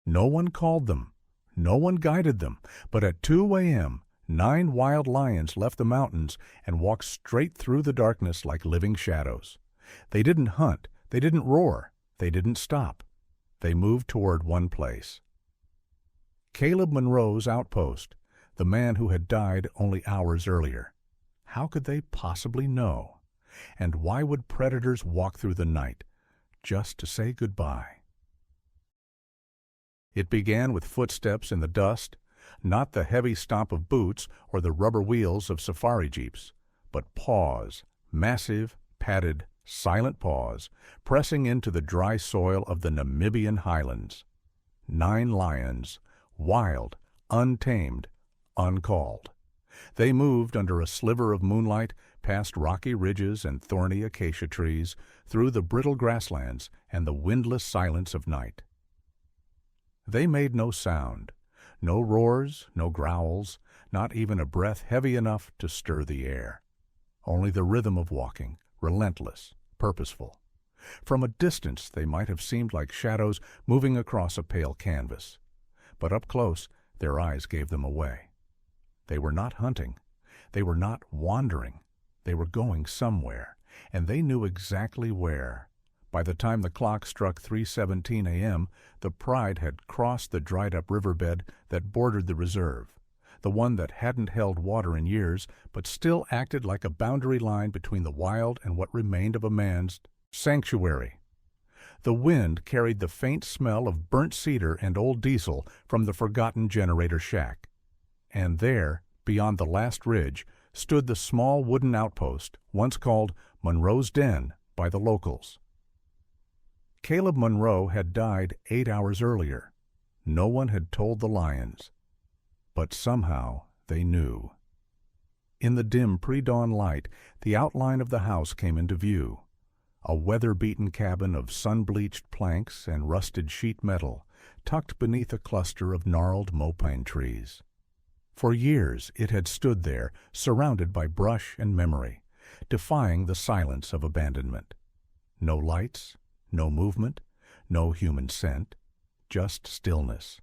No one called them. No one guided them. But at 2 a.m., 9 wild lions left the mountains and walked straight through the darkness like living shadows. They didn't hunt. They didn't roar. They didn't stop. They moved toward one place. Caleb Monroe's outpost, the man who had died only hours earlier. How could they possibly know? And why would predators walk through the night just to say goodbye? It began with footsteps in the dust, not the heavy stomp of boots or the rubber wheels of safari jeeps, but paws, massive, padded, silent paws, pressing into the dry soil of the Namibian highlands. 9 lions, wild, untamed, uncalled. They moved under a sliver of moonlight, past rocky ridges and thorny acacia trees, through the brittle grasslands and the windless silence of night. They made no sound, no roars, no growls, not even a breath heavy enough to stir the air. Only the rhythm of walking, relentless, purposeful. From a distance they might have seemed like shadows moving across a pale canvas. But up close, their eyes gave them away. They were not hunting. They were not wandering. They were going somewhere, and they knew exactly where. By the time the clock struck 3:17 a.m., the Pride had crossed the dried-up riverbed that bordered the reserve, the one that hadn't held water in years, but still acted like a boundary line between the wild and what remained of a man's sanctuary. The wind carried the faint smell of burnt cedar and old diesel from the forgotten generator shack. And there, beyond the last ridge, stood the small wooden outpost, once called Monroe's Den by the locals. Caleb Monroe had died 8 hours earlier. No one had told the lions. But somehow they knew. In the dim pre-dawn light, the outline of the house came into view. A weather-beaten cabin of sun-bleached planks and rusted sheet metal, tucked beneath a cluster of gnarled mopane trees. For years it had stood there, surrounded by brush and memory, defying the silence of abandonment. No lights, no movement, no human scent, just stillness.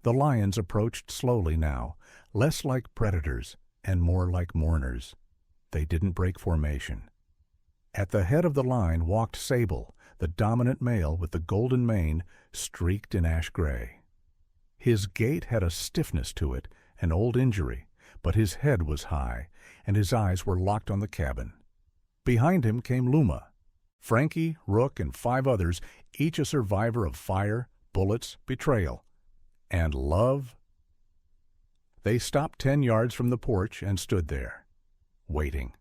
The lions approached slowly now, less like predators and more like mourners. They didn't break formation. At the head of the line walked Sable, the dominant male with the golden mane streaked in ash gray. His gait had a stiffness to it, an old injury, but his head was high, and his eyes were locked on the cabin. Behind him came Luma, Frankie, Rook, and 5 others, each a survivor of fire, bullets, betrayal, and love. They stopped 10 yards from the porch and stood there, waiting.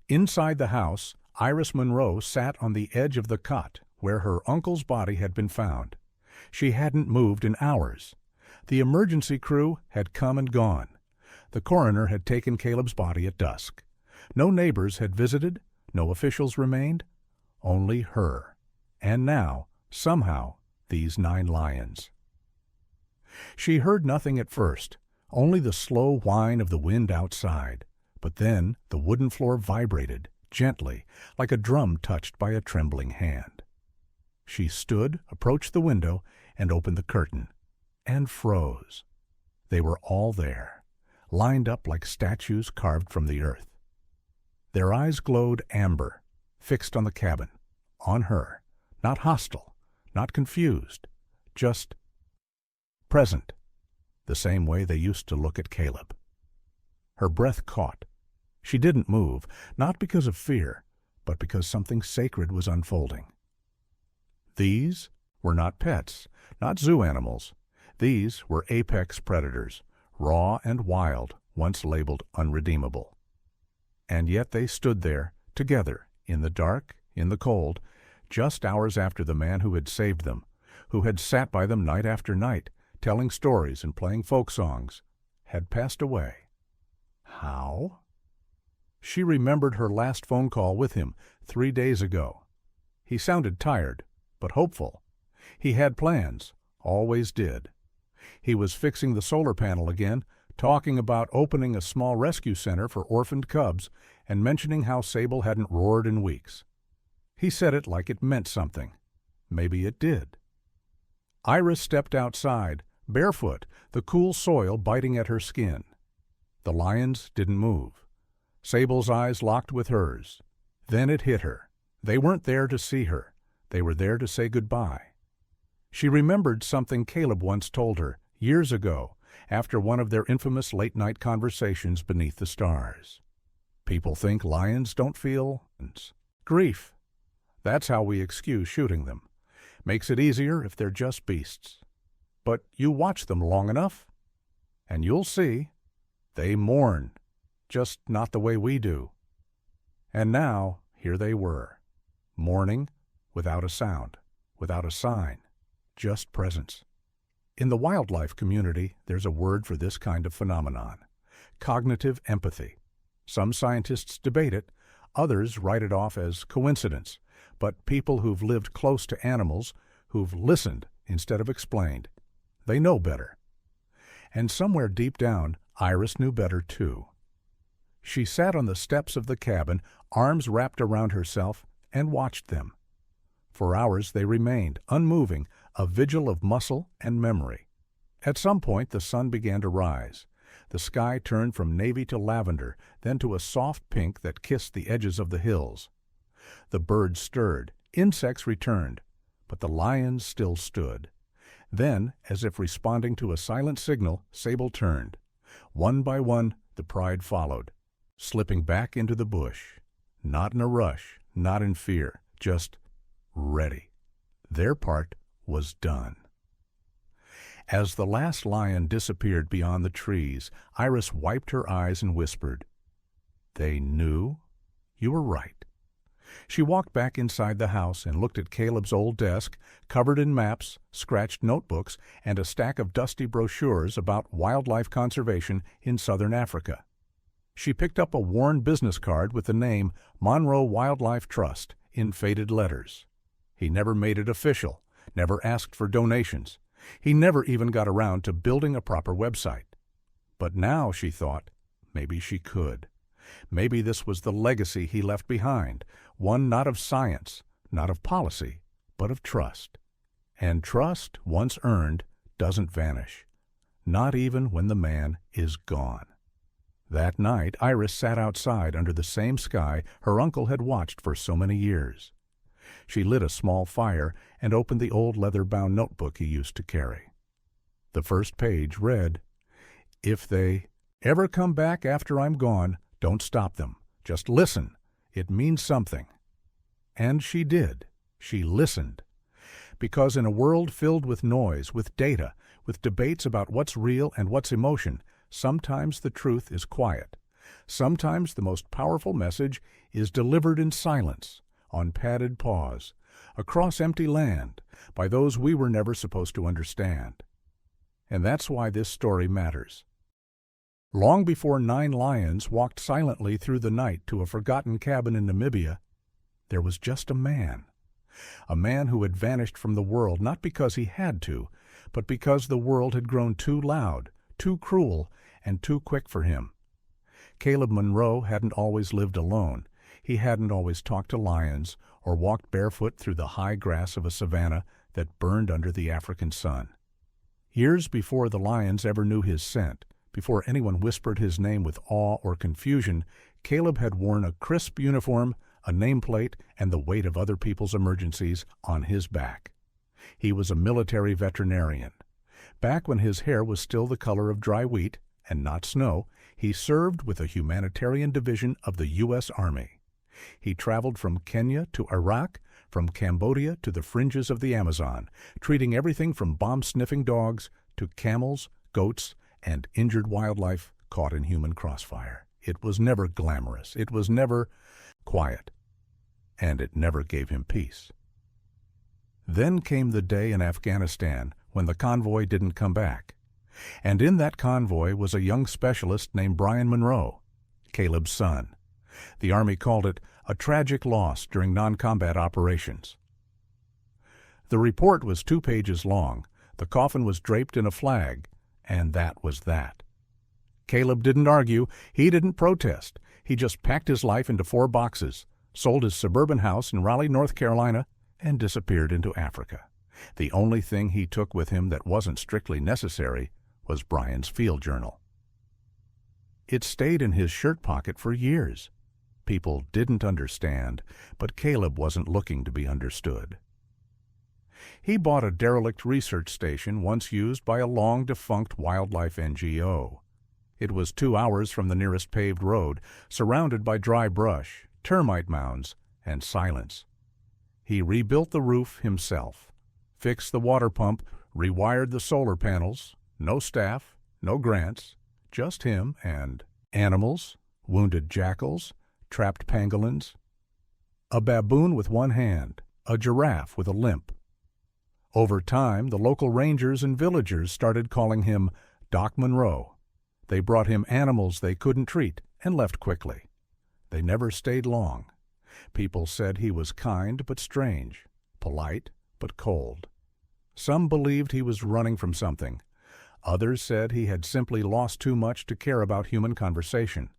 Inside the house, Iris Monroe sat on the edge of the cot where her uncle's body had been found. She hadn't moved in hours. The emergency crew had come and gone. The coroner had taken Caleb's body at dusk. No neighbors had visited, no officials remained, only her. And now, somehow, these 9 lions. She heard nothing at first, only the slow whine of the wind outside. But then the wooden floor vibrated, gently, like a drum touched by a trembling hand. She stood, approached the window, and opened the curtain, and froze. They were all there, lined up like statues carved from the earth. Their eyes glowed amber, fixed on the cabin, on her, not hostile, not confused, just present, the same way they used to look at Caleb. Her breath caught. She didn't move, not because of fear, but because something sacred was unfolding. These were not pets, not zoo animals. These were apex predators, raw and wild, once labeled unredeemable. And yet they stood there, together, in the dark, in the cold, just hours after the man who had saved them, who had sat by them night after night, telling stories and playing folk songs, had passed away. How? She remembered her last phone call with him 3 days ago. He sounded tired, but hopeful. He had plans, always did. He was fixing the solar panel again, talking about opening a small rescue center for orphaned cubs, and mentioning how Sable hadn't roared in weeks. He said it like it meant something. Maybe it did. Iris stepped outside, barefoot, the cool soil biting at her skin. The lions didn't move. Sable's eyes locked with hers. Then it hit her. They weren't there to see her. They were there to say goodbye. She remembered something Caleb once told her, years ago, after one of their infamous late-night conversations beneath the stars. People think lions don't feel grief. That's how we excuse shooting them. Makes it easier if they're just beasts. But you watch them long enough, and you'll see. They mourn, just not the way we do. And now, here they were, mourning without a sound, without a sign, just presence. In the wildlife community, there's a word for this kind of phenomenon: cognitive empathy. Some scientists debate it, others write it off as coincidence, but people who've lived close to animals, who've listened instead of explained, they know better. And somewhere deep down, Iris knew better too. She sat on the steps of the cabin, arms wrapped around herself, and watched them. For hours they remained, unmoving, a vigil of muscle and memory. At some point the sun began to rise. The sky turned from navy to lavender, then to a soft pink that kissed the edges of the hills. The birds stirred, insects returned, but the lions still stood. Then, as if responding to a silent signal, Sable turned. One by one, the pride followed, slipping back into the bush. Not in a rush, not in fear, just ready. Their part was done. As the last lion disappeared beyond the trees, Iris wiped her eyes and whispered, "They knew? You were right." She walked back inside the house and looked at Caleb's old desk, covered in maps, scratched notebooks, and a stack of dusty brochures about wildlife conservation in southern Africa. She picked up a worn business card with the name Monroe Wildlife Trust in faded letters. He never made it official, never asked for donations. He never even got around to building a proper website. But now, she thought, maybe she could. Maybe this was the legacy he left behind, one not of science, not of policy, but of trust. And trust, once earned, doesn't vanish, not even when the man is gone. That night, Iris sat outside under the same sky her uncle had watched for so many years. She lit a small fire and opened the old leather-bound notebook he used to carry. The first page read, "If they ever come back after I'm gone, don't stop them. Just listen. It means something." And she did. She listened. Because in a world filled with noise, with data, with debates about what's real and what's emotion, sometimes the truth is quiet. Sometimes the most powerful message is delivered in silence, on padded paws, across empty land, by those we were never supposed to understand. And that's why this story matters. Long before 9 lions walked silently through the night to a forgotten cabin in Namibia, there was just a man who had vanished from the world not because he had to, but because the world had grown too loud, too cruel, and too quick for him. Caleb Monroe hadn't always lived alone. He hadn't always talked to lions or walked barefoot through the high grass of a savanna that burned under the African sun. Years before the lions ever knew his scent, before anyone whispered his name with awe or confusion, Caleb had worn a crisp uniform, a nameplate, and the weight of other people's emergencies on his back. He was a military veterinarian. Back when his hair was still the color of dry wheat, and not snow, he served with a humanitarian division of the U.S. Army. He traveled from Kenya to Iraq, from Cambodia to the fringes of the Amazon, treating everything from bomb-sniffing dogs to camels, goats, and injured wildlife caught in human crossfire. It was never glamorous. It was never quiet. And it never gave him peace. Then came the day in Afghanistan when the convoy didn't come back. And in that convoy was a young specialist named Brian Monroe, Caleb's son. The Army called it a tragic loss during non-combat operations. The report was 2 pages long. The coffin was draped in a flag, and that was that. Caleb didn't argue. He didn't protest. He just packed his life into 4 boxes, sold his suburban house in Raleigh, North Carolina, and disappeared into Africa. The only thing he took with him that wasn't strictly necessary was Brian's field journal. It stayed in his shirt pocket for years. People didn't understand, but Caleb wasn't looking to be understood. He bought a derelict research station once used by a long-defunct wildlife NGO. It was 2 hours from the nearest paved road, surrounded by dry brush, termite mounds, and silence. He rebuilt the roof himself, fixed the water pump, rewired the solar panels. No staff, no grants, just him and animals, wounded jackals, trapped pangolins, a baboon with one hand, a giraffe with a limp. Over time, the local rangers and villagers started calling him Doc Monroe. They brought him animals they couldn't treat and left quickly. They never stayed long. People said he was kind but strange, polite but cold. Some believed he was running from something. Others said he had simply lost too much to care about human conversation.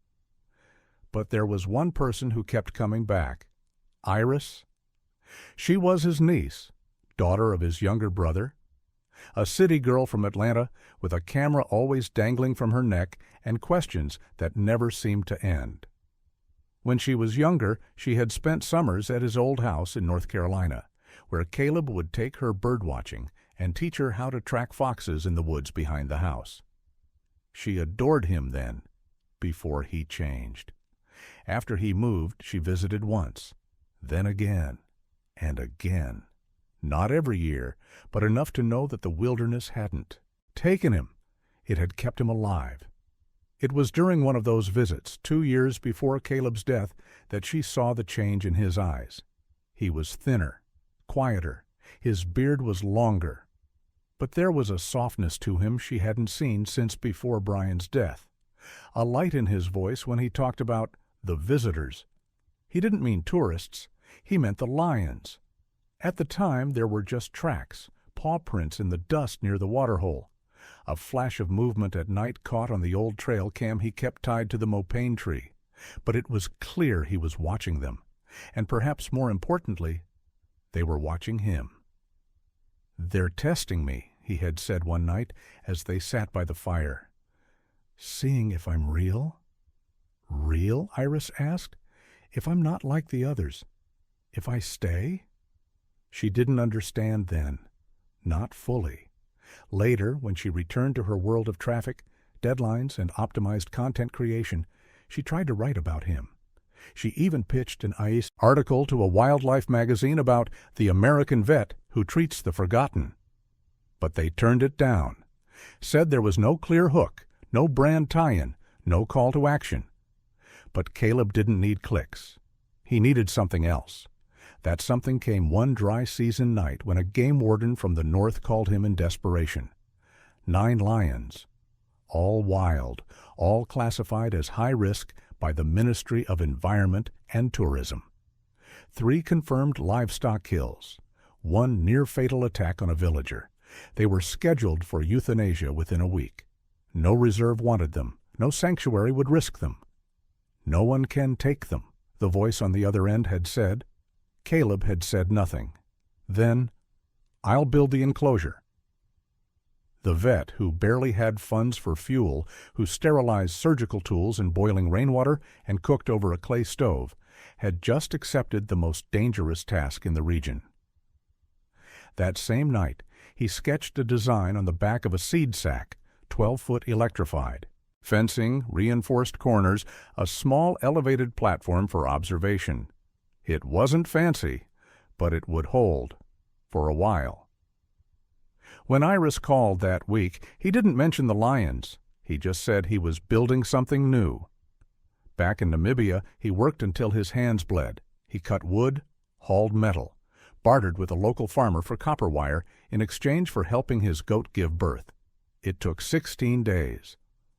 But there was one person who kept coming back, Iris. She was his niece, daughter of his younger brother, a city girl from Atlanta with a camera always dangling from her neck and questions that never seemed to end. When she was younger, she had spent summers at his old house in North Carolina, where Caleb would take her birdwatching and teach her how to track foxes in the woods behind the house. She adored him then, before he changed. After he moved, she visited once, then again, and again. Not every year, but enough to know that the wilderness hadn't taken him. It had kept him alive. It was during one of those visits, 2 years before Caleb's death, that she saw the change in his eyes. He was thinner, quieter. His beard was longer. But there was a softness to him she hadn't seen since before Brian's death. A light in his voice when he talked about the visitors. He didn't mean tourists. He meant the lions. At the time, there were just tracks, paw prints in the dust near the waterhole. A flash of movement at night caught on the old trail cam he kept tied to the mopane tree. But it was clear he was watching them. And perhaps more importantly, they were watching him. "They're testing me," he had said one night as they sat by the fire. "Seeing if I'm real?" "Real?" Iris asked. "If I'm not like the others? If I stay?" She didn't understand then. Not fully. Later, when she returned to her world of traffic, deadlines, and optimized content creation, she tried to write about him. She even pitched an ICE article to a wildlife magazine about the American vet who treats the forgotten. But they turned it down, said there was no clear hook, no brand tie-in, no call to action. But Caleb didn't need clicks. He needed something else. That something came one dry season night when a game warden from the north called him in desperation. 9 lions, all wild, all classified as high risk by the Ministry of Environment and Tourism. 3 confirmed livestock kills, 1 near-fatal attack on a villager. They were scheduled for euthanasia within a week. No reserve wanted them. No sanctuary would risk them. "No one can take them," the voice on the other end had said. Caleb had said nothing. Then, "I'll build the enclosure." The vet, who barely had funds for fuel, who sterilized surgical tools in boiling rainwater and cooked over a clay stove, had just accepted the most dangerous task in the region. That same night, he sketched a design on the back of a seed sack, 12-foot electrified. Fencing, reinforced corners, a small elevated platform for observation. It wasn't fancy, but it would hold, for a while. When Iris called that week, he didn't mention the lions. He just said he was building something new. Back in Namibia, he worked until his hands bled. He cut wood, hauled metal, bartered with a local farmer for copper wire in exchange for helping his goat give birth. It took 16 days.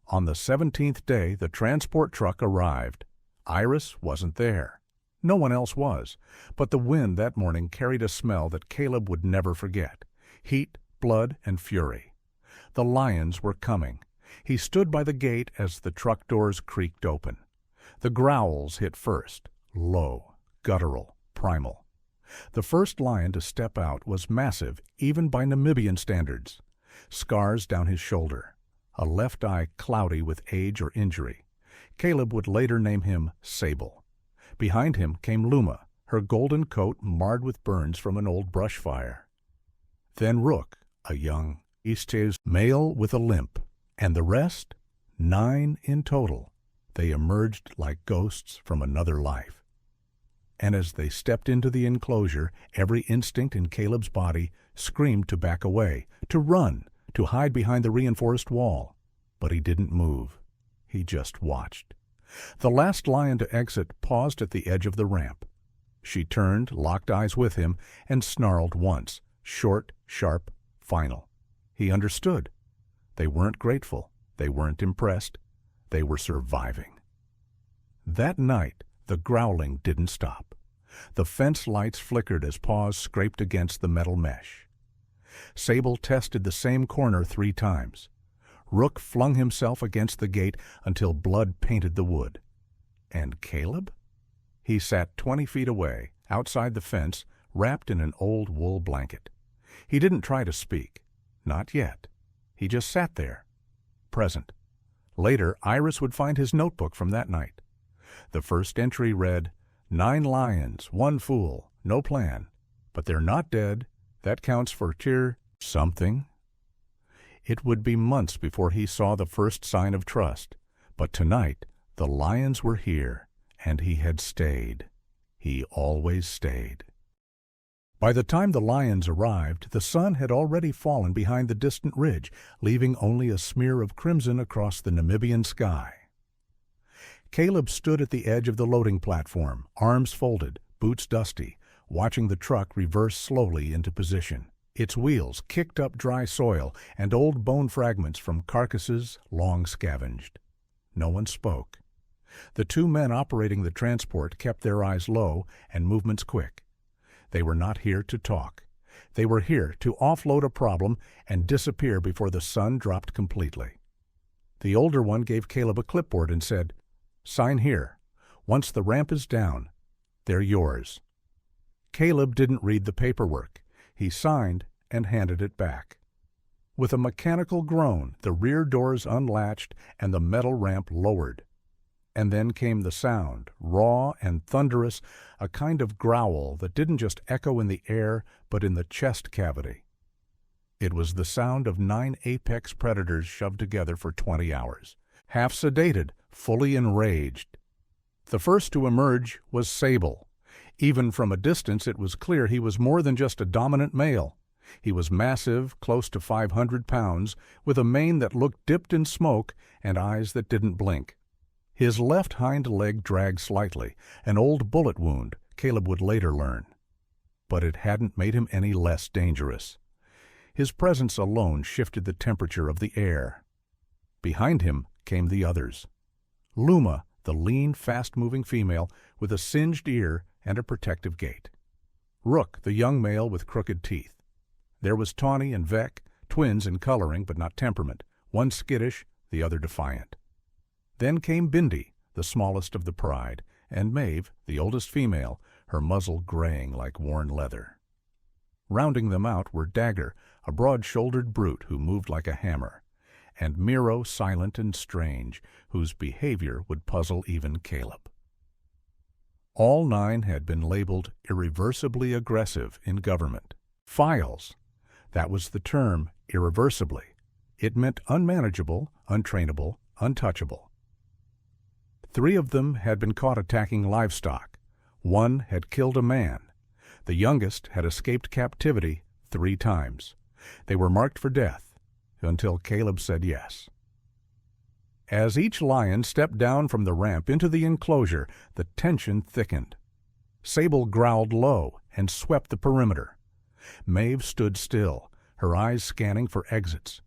On the 17th day, the transport truck arrived. Iris wasn't there. No one else was, but the wind that morning carried a smell that Caleb would never forget. Heat, blood, and fury. The lions were coming. He stood by the gate as the truck doors creaked open. The growls hit first, low, guttural, primal. The first lion to step out was massive, even by Namibian standards. Scars down his shoulder, a left eye cloudy with age or injury. Caleb would later name him Sable. Behind him came Luma, her golden coat marred with burns from an old brush fire. Then Rook, a young East's male with a limp, and the rest, 9 in total. They emerged like ghosts from another life. And as they stepped into the enclosure, every instinct in Caleb's body screamed to back away, to run, to hide behind the reinforced wall. But he didn't move. He just watched. The last lion to exit paused at the edge of the ramp. She turned, locked eyes with him, and snarled once, short, sharp, final. He understood. They weren't grateful. They weren't impressed. They were surviving. That night, the growling didn't stop. The fence lights flickered as Paws scraped against the metal mesh. Sable tested the same corner 3 times. Rook flung himself against the gate until blood painted the wood. And Caleb? He sat 20 feet away, outside the fence, wrapped in an old wool blanket. He didn't try to speak. Not yet. He just sat there, present. Later, Iris would find his notebook from that night. The first entry read, 9 lions, 1 fool, no plan. But they're not dead. That counts for tier something. It would be months before he saw the first sign of trust. But tonight, the lions were here, and he had stayed. He always stayed. By the time the lions arrived, the sun had already fallen behind the distant ridge, leaving only a smear of crimson across the Namibian sky. Caleb stood at the edge of the loading platform, arms folded, boots dusty, watching the truck reverse slowly into position. Its wheels kicked up dry soil and old bone fragments from carcasses long scavenged. No one spoke. The 2 men operating the transport kept their eyes low and movements quick. They were not here to talk. They were here to offload a problem and disappear before the sun dropped completely. The older one gave Caleb a clipboard and said, "Sign here. Once the ramp is down, they're yours." Caleb didn't read the paperwork. He signed and handed it back. With a mechanical groan, the rear doors unlatched and the metal ramp lowered. And then came the sound, raw and thunderous, a kind of growl that didn't just echo in the air, but in the chest cavity. It was the sound of 9 apex predators shoved together for 20 hours, half sedated, fully enraged. The first to emerge was Sable. Even from a distance, it was clear he was more than just a dominant male. He was massive, close to 500 pounds, with a mane that looked dipped in smoke and eyes that didn't blink. His left hind leg dragged slightly, an old bullet wound, Caleb would later learn. But it hadn't made him any less dangerous. His presence alone shifted the temperature of the air. Behind him came the others. Luma, the lean, fast-moving female, with a singed ear and a protective gait. Rook, the young male with crooked teeth. There was Tawny and Vec, twins in coloring but not temperament, one skittish, the other defiant. Then came Bindi, the smallest of the pride, and Maeve, the oldest female, her muzzle graying like worn leather. Rounding them out were Dagger, a broad-shouldered brute who moved like a hammer, and Miro, silent and strange, whose behavior would puzzle even Caleb. All 9 had been labeled irreversibly aggressive in government. Files. That was the term, irreversibly. It meant unmanageable, untrainable, untouchable. 3 of them had been caught attacking livestock. 1 had killed a man. The youngest had escaped captivity 3 times. They were marked for death, until Caleb said yes. As each lion stepped down from the ramp into the enclosure, the tension thickened. Sable growled low and swept the perimeter. Maeve stood still, her eyes scanning for exits.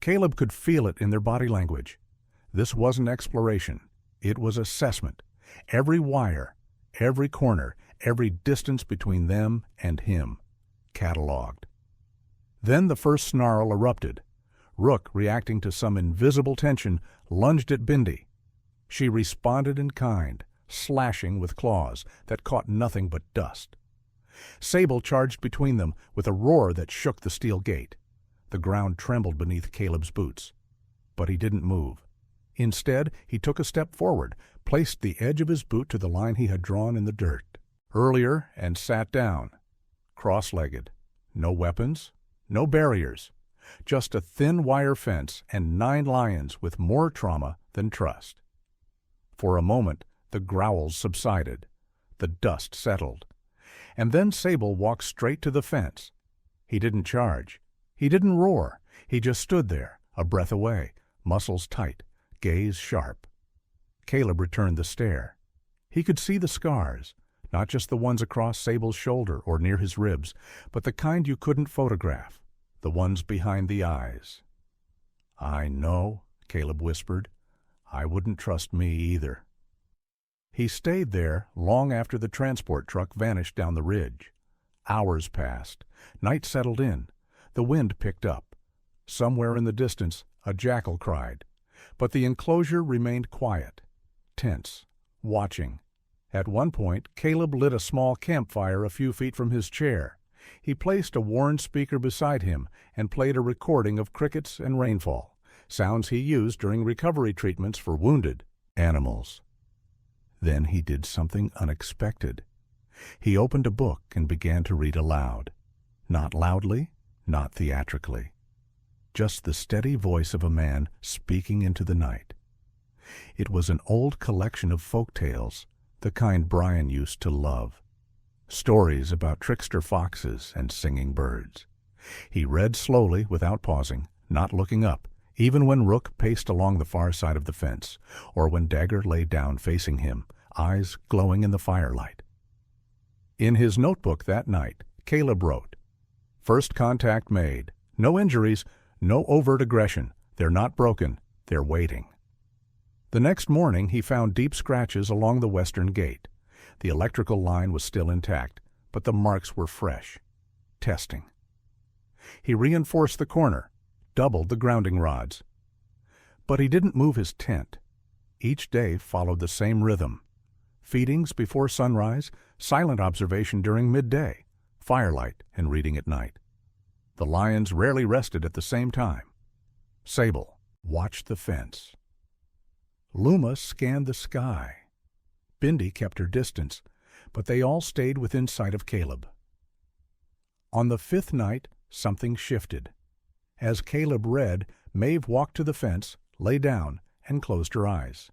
Caleb could feel it in their body language. This wasn't exploration. It was assessment. Every wire, every corner, every distance between them and him, catalogued. Then the first snarl erupted. Rook, reacting to some invisible tension, lunged at Bindi. She responded in kind, slashing with claws that caught nothing but dust. Sable charged between them with a roar that shook the steel gate. The ground trembled beneath Caleb's boots. But he didn't move. Instead, he took a step forward, placed the edge of his boot to the line he had drawn in the dirt earlier, and sat down, cross-legged. No weapons, no barriers, just a thin wire fence and 9 lions with more trauma than trust. For a moment, the growls subsided. The dust settled. And then Sable walked straight to the fence. He didn't charge. He didn't roar. He just stood there, a breath away, muscles tight, gaze sharp. Caleb returned the stare. He could see the scars, not just the ones across Sable's shoulder or near his ribs, but the kind you couldn't photograph, the ones behind the eyes. "I know," Caleb whispered. "I wouldn't trust me either." He stayed there long after the transport truck vanished down the ridge. Hours passed. Night settled in. The wind picked up. Somewhere in the distance, a jackal cried. But the enclosure remained quiet, tense, watching. At one point, Caleb lit a small campfire a few feet from his chair. He placed a worn speaker beside him and played a recording of crickets and rainfall, sounds he used during recovery treatments for wounded animals. Then he did something unexpected. He opened a book and began to read aloud. Not loudly, not theatrically. Just the steady voice of a man speaking into the night. It was an old collection of folk tales, the kind Brian used to love. Stories about trickster foxes and singing birds. He read slowly without pausing, not looking up, even when Rook paced along the far side of the fence, or when Dagger lay down facing him, eyes glowing in the firelight. In his notebook that night, Caleb wrote, "First contact made. No injuries, no overt aggression. They're not broken. They're waiting." The next morning he found deep scratches along the western gate. The electrical line was still intact, but the marks were fresh. Testing. He reinforced the corner, doubled the grounding rods. But he didn't move his tent. Each day followed the same rhythm. Feedings before sunrise, silent observation during midday, firelight and reading at night. The lions rarely rested at the same time. Sable watched the fence. Luma scanned the sky. Bindi kept her distance, but they all stayed within sight of Caleb. On the 5th night, something shifted. As Caleb read, Maeve walked to the fence, lay down, and closed her eyes.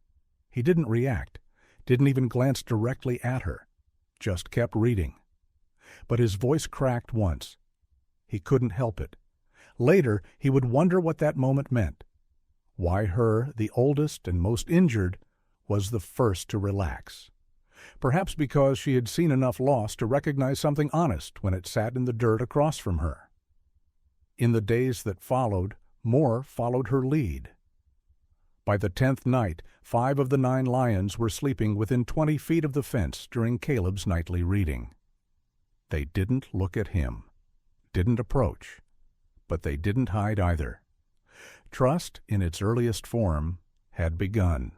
He didn't react, didn't even glance directly at her, just kept reading. But his voice cracked once. He couldn't help it. Later, he would wonder what that moment meant. Why her, the oldest and most injured, was the first to relax. Perhaps because she had seen enough loss to recognize something honest when it sat in the dirt across from her. In the days that followed, more followed her lead. By the 10th night, 5 of the 9 lions were sleeping within 20 feet of the fence during Caleb's nightly reading. They didn't look at him, didn't approach, but they didn't hide either. Trust, in its earliest form, had begun.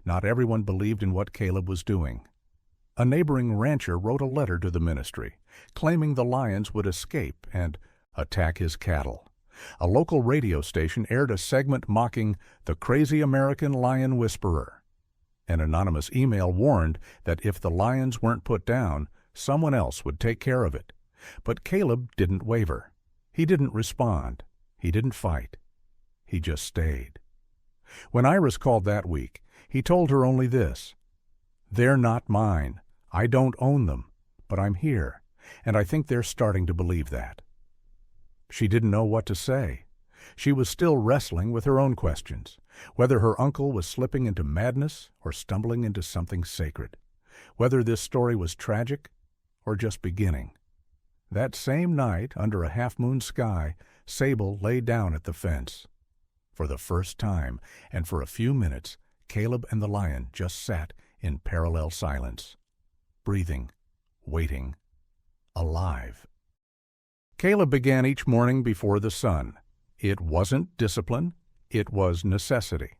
Not everyone believed in what Caleb was doing. A neighboring rancher wrote a letter to the ministry, claiming the lions would escape and attack his cattle. A local radio station aired a segment mocking the crazy American lion whisperer. An anonymous email warned that if the lions weren't put down, someone else would take care of it. But Caleb didn't waver. He didn't respond. He didn't fight. He just stayed. When Iris called that week, he told her only this: "They're not mine. I don't own them, but I'm here, and I think they're starting to believe that." She didn't know what to say. She was still wrestling with her own questions, whether her uncle was slipping into madness or stumbling into something sacred, whether this story was tragic or just beginning. That same night, under a half-moon sky, Sable lay down at the fence. For the first time, and for a few minutes, Caleb and the lion just sat in parallel silence, breathing, waiting, alive. Caleb began each morning before the sun. It wasn't discipline, it was necessity.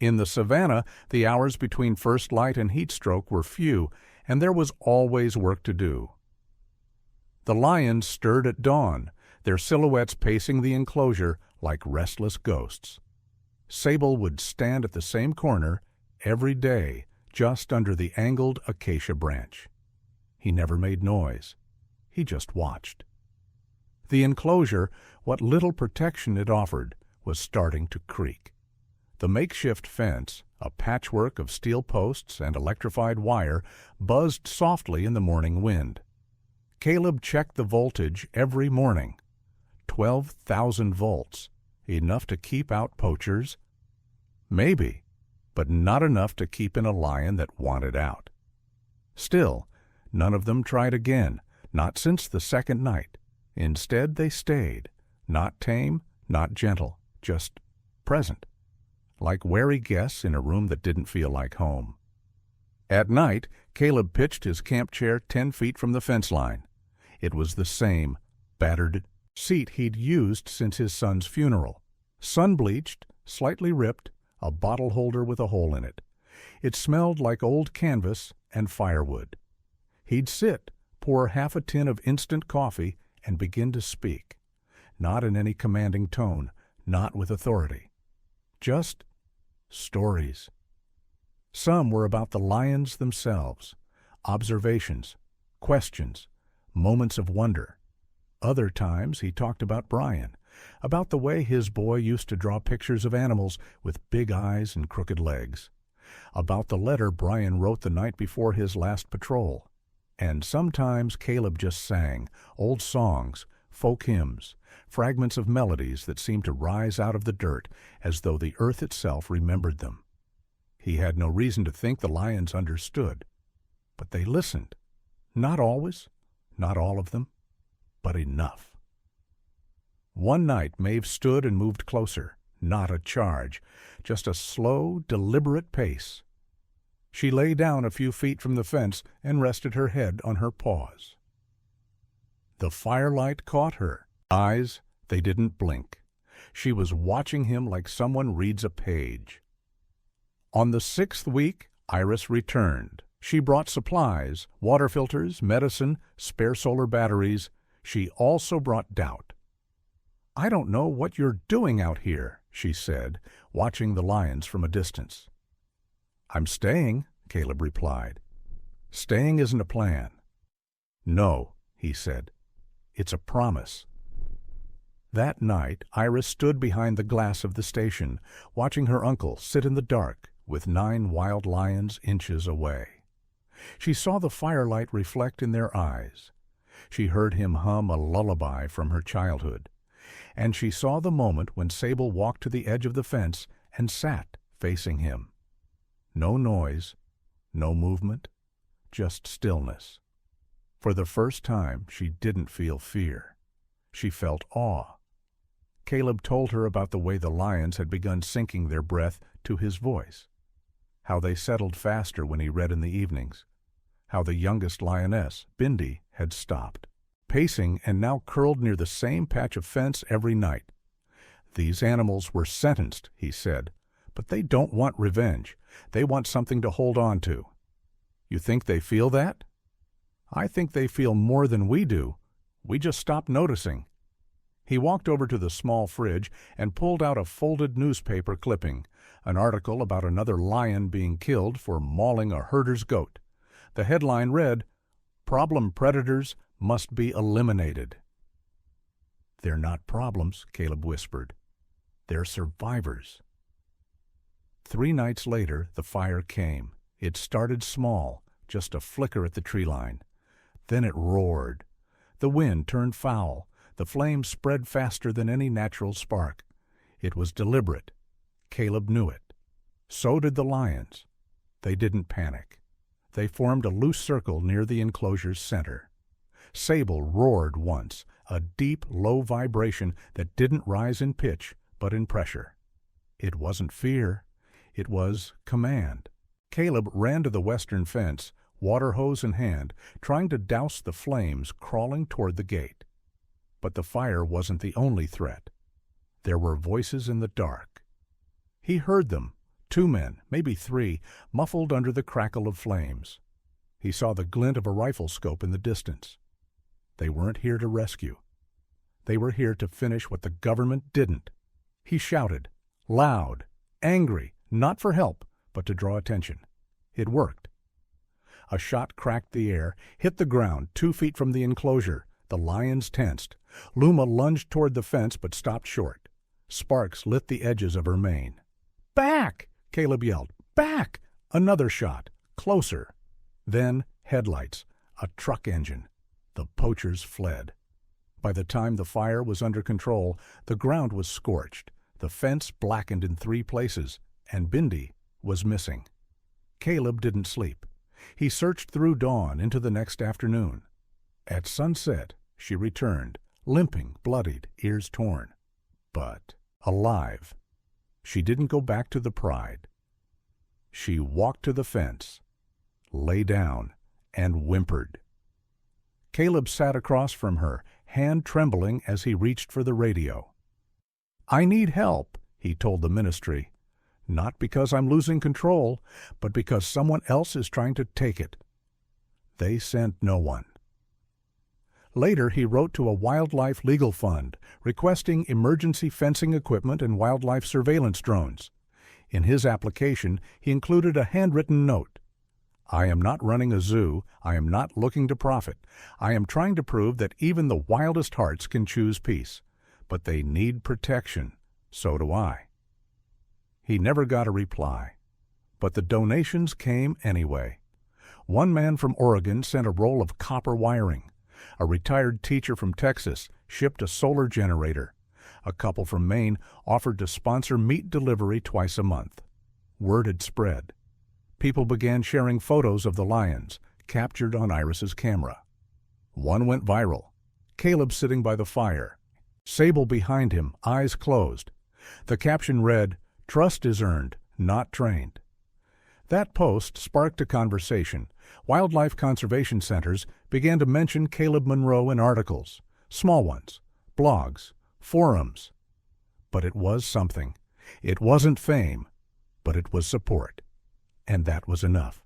In the savannah, the hours between first light and heat stroke were few, and there was always work to do. The lions stirred at dawn, their silhouettes pacing the enclosure like restless ghosts. Sable would stand at the same corner every day, just under the angled acacia branch. He never made noise. He just watched. The enclosure, what little protection it offered, was starting to creak. The makeshift fence, a patchwork of steel posts and electrified wire, buzzed softly in the morning wind. Caleb checked the voltage every morning. 12,000 volts, enough to keep out poachers? Maybe, but not enough to keep in a lion that wanted out. Still, none of them tried again, not since the second night. Instead, they stayed, not tame, not gentle, just present, like wary guests in a room that didn't feel like home. At night, Caleb pitched his camp chair 10 feet from the fence line. It was the same battered seat he'd used since his son's funeral. Sun-bleached, slightly ripped, a bottle holder with a hole in it. It smelled like old canvas and firewood. He'd sit, pour half a tin of instant coffee, and begin to speak. Not in any commanding tone, not with authority. Just stories. Some were about the lions themselves, observations, questions, moments of wonder. Other times he talked about Brian, about the way his boy used to draw pictures of animals with big eyes and crooked legs, about the letter Brian wrote the night before his last patrol. And sometimes Caleb just sang old songs, folk hymns, fragments of melodies that seemed to rise out of the dirt as though the earth itself remembered them. He had no reason to think the lions understood, but they listened. Not always, not all of them, but enough. One night Maeve stood and moved closer, not a charge, just a slow, deliberate pace. She lay down a few feet from the fence and rested her head on her paws. The firelight caught her eyes. They didn't blink. She was watching him like someone reads a page. On the 6th week, Iris returned. She brought supplies, water filters, medicine, spare solar batteries. She also brought doubt. "I don't know what you're doing out here," she said, watching the lions from a distance. "I'm staying," Caleb replied. "Staying isn't a plan." "No," he said. "It's a promise." That night, Iris stood behind the glass of the station, watching her uncle sit in the dark with 9 wild lions inches away. She saw the firelight reflect in their eyes. She heard him hum a lullaby from her childhood. And she saw the moment when Sable walked to the edge of the fence and sat facing him. No noise, no movement, just stillness. For the first time, she didn't feel fear. She felt awe. Caleb told her about the way the lions had begun syncing their breath to his voice, how they settled faster when he read in the evenings, how the youngest lioness, Bindi, had stopped pacing and now curled near the same patch of fence every night. "These animals were sentenced," he said, "but they don't want revenge. They want something to hold on to." "You think they feel that?" "I think they feel more than we do. We just stopped noticing." He walked over to the small fridge and pulled out a folded newspaper clipping, an article about another lion being killed for mauling a herder's goat. The headline read, "Problem predators must be eliminated." "They're not problems," Caleb whispered. "They're survivors." 3 nights later, the fire came. It started small, just a flicker at the tree line. Then it roared. The wind turned foul. The flames spread faster than any natural spark. It was deliberate. Caleb knew it. So did the lions. They didn't panic. They formed a loose circle near the enclosure's center. Sable roared once, a deep, low vibration that didn't rise in pitch, but in pressure. It wasn't fear. It was command. Caleb ran to the western fence, water hose in hand, trying to douse the flames crawling toward the gate. But the fire wasn't the only threat. There were voices in the dark. He heard them, 2 men, maybe 3, muffled under the crackle of flames. He saw the glint of a rifle scope in the distance. They weren't here to rescue. They were here to finish what the government didn't. He shouted, loud, angry, not for help, but to draw attention. It worked. A shot cracked the air, hit the ground 2 feet from the enclosure. The lions tensed. Luma lunged toward the fence but stopped short. Sparks lit the edges of her mane. "Back!" Caleb yelled. "Back!" Another shot. Closer. Then headlights. A truck engine. The poachers fled. By the time the fire was under control, the ground was scorched, the fence blackened in 3 places, and Bindi was missing. Caleb didn't sleep. He searched through dawn into the next afternoon. At sunset, she returned, limping, bloodied, ears torn, but alive. She didn't go back to the pride. She walked to the fence, lay down, and whimpered. Caleb sat across from her, hand trembling as he reached for the radio. "I need help," he told the ministry. "Not because I'm losing control, but because someone else is trying to take it." They sent no one. Later, he wrote to a wildlife legal fund, requesting emergency fencing equipment and wildlife surveillance drones. In his application, he included a handwritten note. "I am not running a zoo. I am not looking to profit. I am trying to prove that even the wildest hearts can choose peace. But they need protection. So do I." He never got a reply. But the donations came anyway. One man from Oregon sent a roll of copper wiring. A retired teacher from Texas shipped a solar generator. A couple from Maine offered to sponsor meat delivery twice a month. Word had spread. People began sharing photos of the lions, captured on Iris's camera. One went viral. Caleb sitting by the fire. Sable behind him, eyes closed. The caption read, "Trust is earned, not trained." That post sparked a conversation. Wildlife conservation centers began to mention Caleb Monroe in articles, small ones, blogs, forums. But it was something. It wasn't fame, but it was support. And that was enough.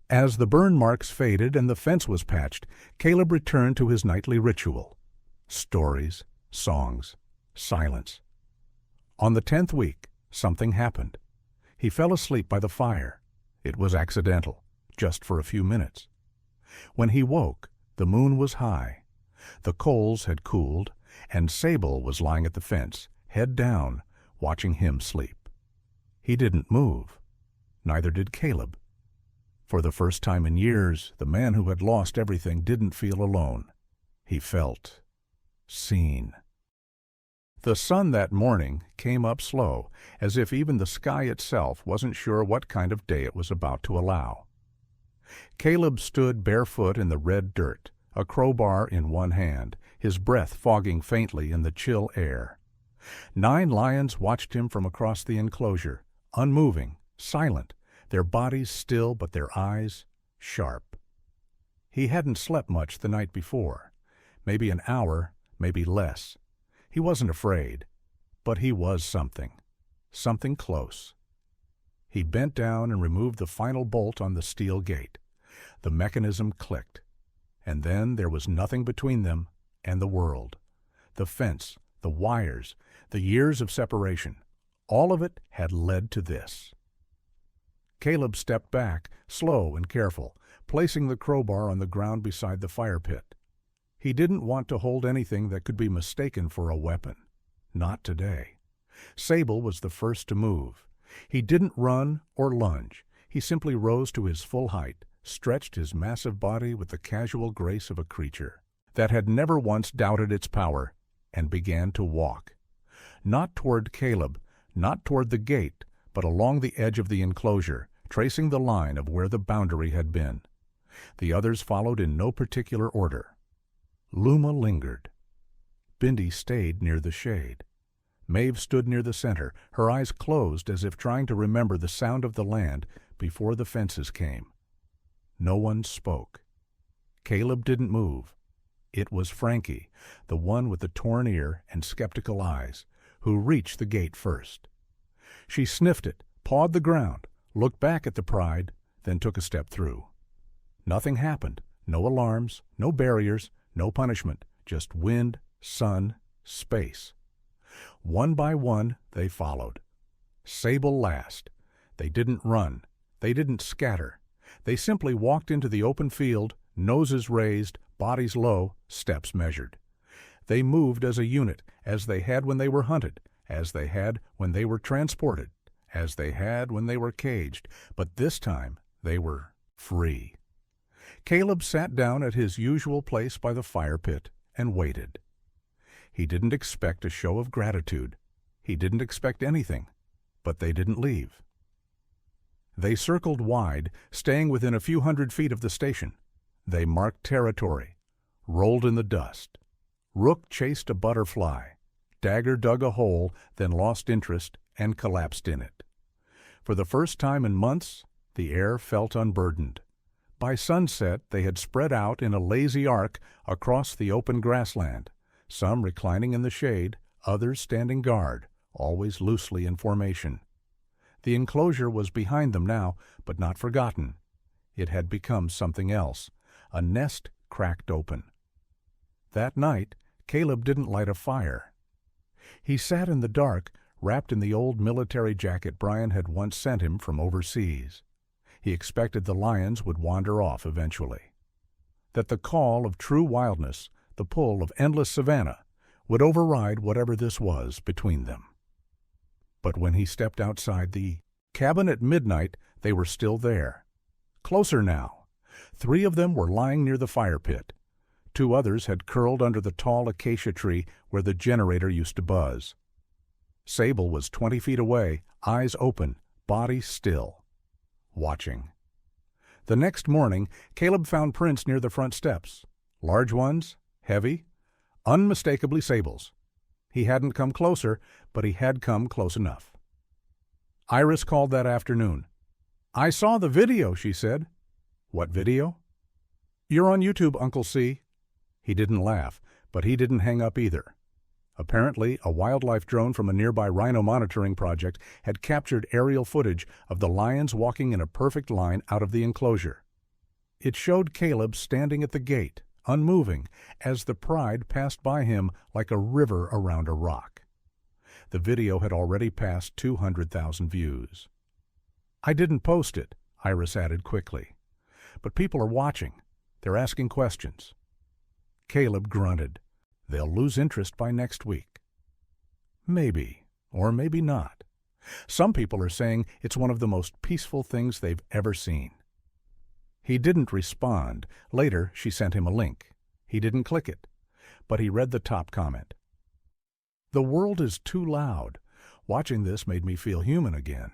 As the burn marks faded and the fence was patched, Caleb returned to his nightly ritual. Stories, songs, silence. On the 10th week, something happened. He fell asleep by the fire. It was accidental, just for a few minutes. When he woke, the moon was high. The coals had cooled, and Sable was lying at the fence, head down, watching him sleep. He didn't move. Neither did Caleb. For the first time in years, the man who had lost everything didn't feel alone. He felt seen. The sun that morning came up slow, as if even the sky itself wasn't sure what kind of day it was about to allow. Caleb stood barefoot in the red dirt, a crowbar in one hand, his breath fogging faintly in the chill air. 9 lions watched him from across the enclosure, unmoving, silent, their bodies still but their eyes sharp. He hadn't slept much the night before. Maybe an hour, maybe less. He wasn't afraid, but he was something close. He bent down and removed the final bolt on the steel gate. The mechanism clicked, and then there was nothing between them and the world. The fence, the wires, the years of separation, all of it had led to this. Caleb stepped back, slow and careful, placing the crowbar on the ground beside the fire pit. He didn't want to hold anything that could be mistaken for a weapon. Not today. Sable was the first to move. He didn't run or lunge. He simply rose to his full height, stretched his massive body with the casual grace of a creature that had never once doubted its power, and began to walk. Not toward Caleb, not toward the gate, but along the edge of the enclosure, tracing the line of where the boundary had been. The others followed in no particular order. Luma lingered. Bindi stayed near the shade. Maeve stood near the center, her eyes closed as if trying to remember the sound of the land before the fences came. No one spoke. Caleb didn't move. It was Frankie, the one with the torn ear and skeptical eyes, who reached the gate first. She sniffed it, pawed the ground, looked back at the pride, then took a step through. Nothing happened. No alarms, no barriers, No punishment, just wind, sun, space. One by one, they followed. Sable last. They didn't run. They didn't scatter. They simply walked into the open field, noses raised, bodies low, steps measured. They moved as a unit, as they had when they were hunted, as they had when they were transported, as they had when they were caged, but this time they were free. Caleb sat down at his usual place by the fire pit and waited. He didn't expect a show of gratitude. He didn't expect anything, but they didn't leave. They circled wide, staying within a few hundred feet of the station. They marked territory, rolled in the dust. Rook chased a butterfly. Dagger dug a hole, then lost interest and collapsed in it. For the first time in months, the air felt unburdened. By sunset, they had spread out in a lazy arc across the open grassland, some reclining in the shade, others standing guard, always loosely in formation. The enclosure was behind them now, but not forgotten. It had become something else, a nest cracked open. That night, Caleb didn't light a fire. He sat in the dark, wrapped in the old military jacket Brian had once sent him from overseas. He expected the lions would wander off eventually. That the call of true wildness, the pull of endless savanna, would override whatever this was between them. But when he stepped outside the cabin at midnight, they were still there. Closer now. 3 of them were lying near the fire pit. 2 others had curled under the tall acacia tree where the generator used to buzz. Sable was 20 feet away, eyes open, body still, watching. The next morning, Caleb found prints near the front steps. Large ones, heavy, unmistakably Sable's. He hadn't come closer, but he had come close enough. Iris called that afternoon. "I saw the video," she said. "What video?" "You're on YouTube, Uncle C." He didn't laugh, but he didn't hang up either. Apparently, a wildlife drone from a nearby rhino monitoring project had captured aerial footage of the lions walking in a perfect line out of the enclosure. It showed Caleb standing at the gate, unmoving, as the pride passed by him like a river around a rock. The video had already passed 200,000 views. "I didn't post it," Iris added quickly. "But people are watching. They're asking questions." Caleb grunted. "They'll lose interest by next week." Maybe, or maybe not. Some people are saying it's one of the most peaceful things they've ever seen. He didn't respond. Later, she sent him a link. He didn't click it, but he read the top comment. "The world is too loud. Watching this made me feel human again."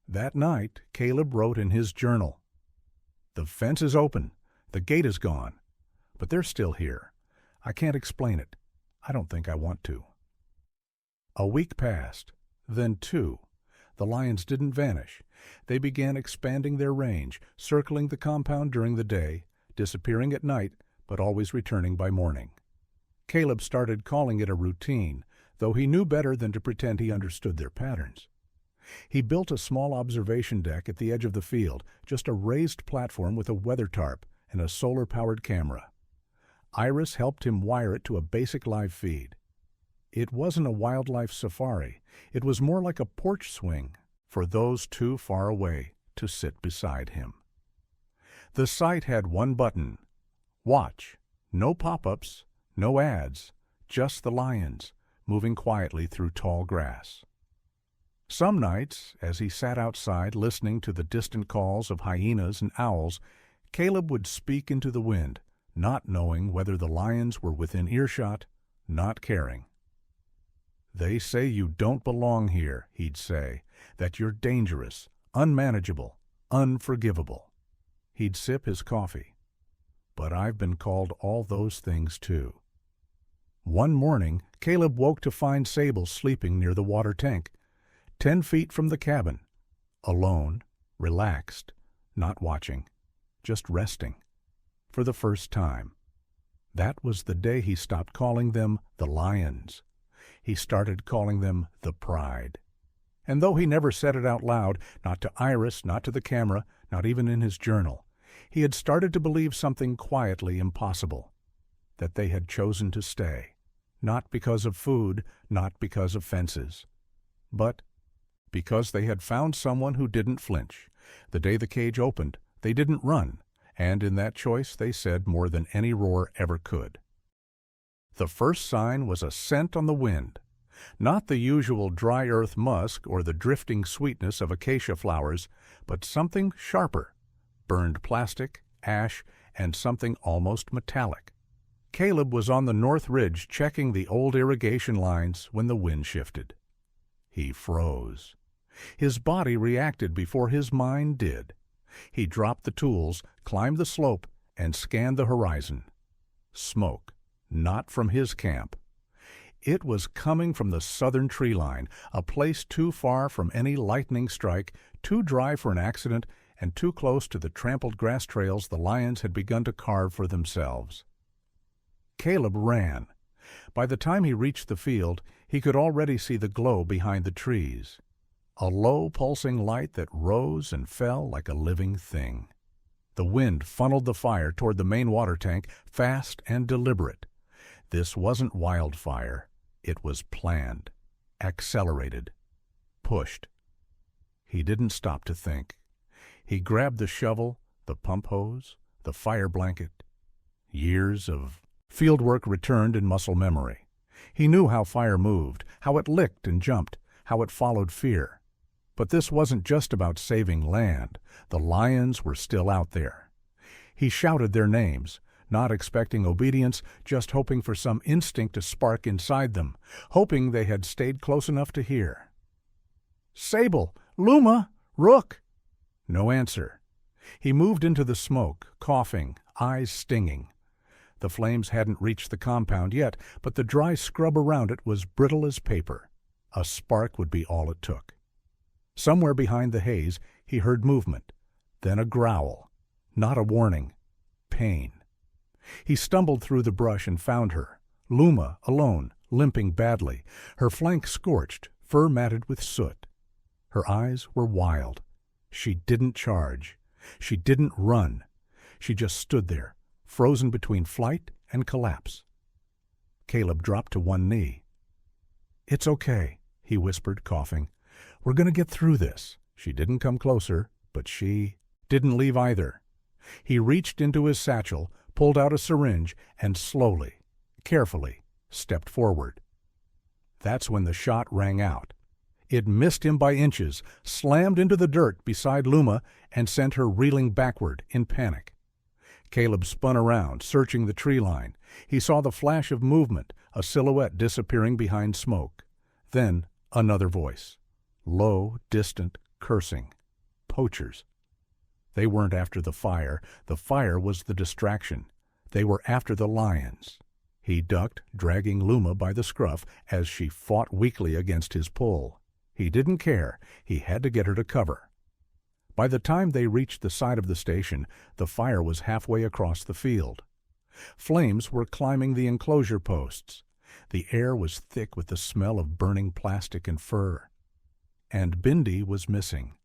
That night, Caleb wrote in his journal, "The fence is open. The gate is gone. But they're still here. I can't explain it. I don't think I want to." A week passed, then 2. The lions didn't vanish. They began expanding their range, circling the compound during the day, disappearing at night, but always returning by morning. Caleb started calling it a routine, though he knew better than to pretend he understood their patterns. He built a small observation deck at the edge of the field, just a raised platform with a weather tarp and a solar-powered camera. Iris helped him wire it to a basic live feed. It wasn't a wildlife safari. It was more like a porch swing for those too far away to sit beside him. The site had one button, watch. No pop-ups, no ads, just the lions, moving quietly through tall grass. Some nights, as he sat outside listening to the distant calls of hyenas and owls, Caleb would speak into the wind, not knowing whether the lions were within earshot, not caring. "They say you don't belong here," he'd say, "that you're dangerous, unmanageable, unforgivable." He'd sip his coffee. "But I've been called all those things too." One morning, Caleb woke to find Sable sleeping near the water tank, 10 feet from the cabin, alone, relaxed, not watching, just resting, for the first time. That was the day he stopped calling them the lions. He started calling them the pride. And though he never said it out loud, not to Iris, not to the camera, not even in his journal, he had started to believe something quietly impossible. that they had chosen to stay, not because of food, not because of fences, but because they had found someone who didn't flinch. The day the cage opened, they didn't run, and in that choice they said more than any roar ever could. The first sign was a scent on the wind, not the usual dry earth musk or the drifting sweetness of acacia flowers, but something sharper, burned plastic, ash, and something almost metallic. Caleb was on the north ridge checking the old irrigation lines when the wind shifted. He froze. His body reacted before his mind did. He dropped the tools, climbed the slope, and scanned the horizon. Smoke, not from his camp. It was coming from the southern tree line, a place too far from any lightning strike, too dry for an accident, and too close to the trampled grass trails the lions had begun to carve for themselves. Caleb ran. By the time he reached the field, he could already see the glow behind the trees. A low, pulsing light that rose and fell like a living thing. The wind funneled the fire toward the main water tank, fast and deliberate. This wasn't wildfire. It was planned, accelerated, pushed. He didn't stop to think. He grabbed the shovel, the pump hose, the fire blanket. Years of field work returned in muscle memory. He knew how fire moved, how it licked and jumped, how it followed fear. But this wasn't just about saving land. The lions were still out there. He shouted their names, not expecting obedience, just hoping for some instinct to spark inside them, hoping they had stayed close enough to hear. "Sable! Luma! Rook!" No answer. He moved into the smoke, coughing, eyes stinging. The flames hadn't reached the compound yet, but the dry scrub around it was brittle as paper. A spark would be all it took. Somewhere behind the haze, he heard movement, then a growl. Not a warning. Pain. He stumbled through the brush and found her, Luma, alone, limping badly, her flank scorched, fur matted with soot. Her eyes were wild. She didn't charge. She didn't run. She just stood there, frozen between flight and collapse. Caleb dropped to one knee. "It's okay," he whispered, coughing. "We're going to get through this." She didn't come closer, but she didn't leave either. He reached into his satchel, pulled out a syringe, and slowly, carefully, stepped forward. That's when the shot rang out. It missed him by inches, slammed into the dirt beside Luma, and sent her reeling backward in panic. Caleb spun around, searching the tree line. He saw the flash of movement, a silhouette disappearing behind smoke. Then another voice. Low, distant, cursing. Poachers. They weren't after the fire. The fire was the distraction. They were after the lions. He ducked, dragging Luma by the scruff as she fought weakly against his pull. He didn't care. He had to get her to cover. By the time they reached the side of the station, the fire was halfway across the field. Flames were climbing the enclosure posts. The air was thick with the smell of burning plastic and fur. And Bindi was missing.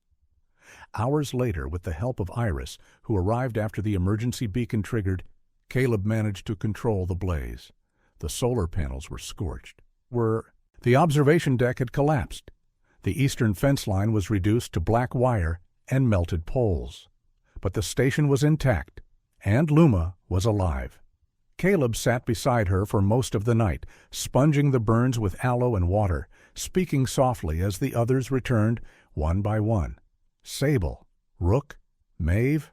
Hours later, with the help of Iris, who arrived after the emergency beacon triggered, Caleb managed to control the blaze. The solar panels were scorched. The observation deck had collapsed. The eastern fence line was reduced to black wire and melted poles. But the station was intact, and Luma was alive. Caleb sat beside her for most of the night, sponging the burns with aloe and water, speaking softly as the others returned, one by one. Sable, Rook, Maeve,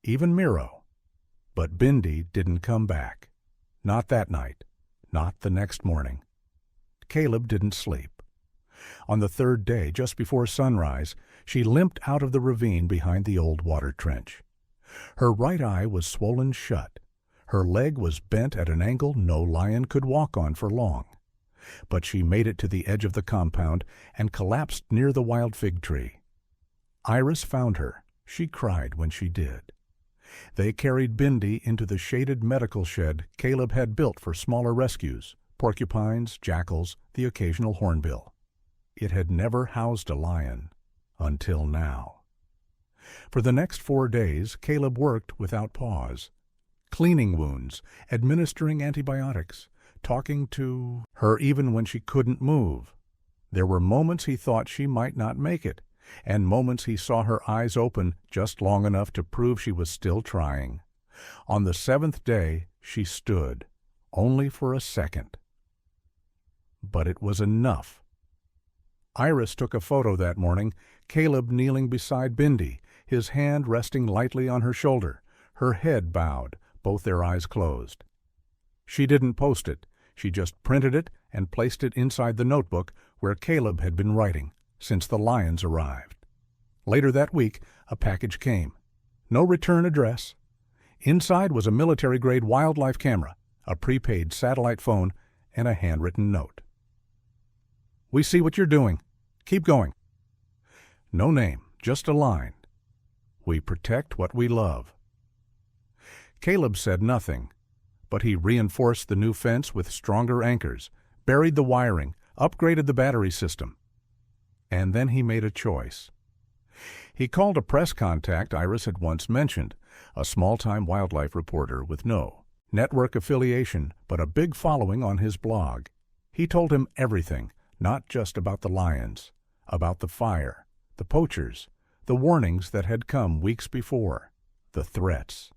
even Miro. But Bindi didn't come back. Not that night. Not the next morning. Caleb didn't sleep. On the third day, just before sunrise, she limped out of the ravine behind the old water trench. Her right eye was swollen shut. Her leg was bent at an angle no lion could walk on for long. But she made it to the edge of the compound and collapsed near the wild fig tree. Iris found her. She cried when she did. They carried Bindi into the shaded medical shed Caleb had built for smaller rescues, porcupines, jackals, the occasional hornbill. It had never housed a lion, until now. For the next 4 days, Caleb worked without Paws. cleaning wounds, administering antibiotics, talking to her even when she couldn't move. There were moments he thought she might not make it, and moments he saw her eyes open just long enough to prove she was still trying. On the 7th day, she stood, only for a second. But it was enough. Iris took a photo that morning, Caleb kneeling beside Bindi, his hand resting lightly on her shoulder, her head bowed, both their eyes closed. She didn't post it. She just printed it and placed it inside the notebook where Caleb had been writing since the lions arrived. Later that week, a package came. No return address. Inside was a military-grade wildlife camera, a prepaid satellite phone, and a handwritten note. "We see what you're doing. Keep going." No name, just a line. "We protect what we love." Caleb said nothing, but he reinforced the new fence with stronger anchors, buried the wiring, upgraded the battery system. And then he made a choice. He called a press contact Iris had once mentioned, a small-time wildlife reporter with no network affiliation but a big following on his blog. He told him everything, not just about the lions, about the fire, the poachers, the warnings that had come weeks before, the threats.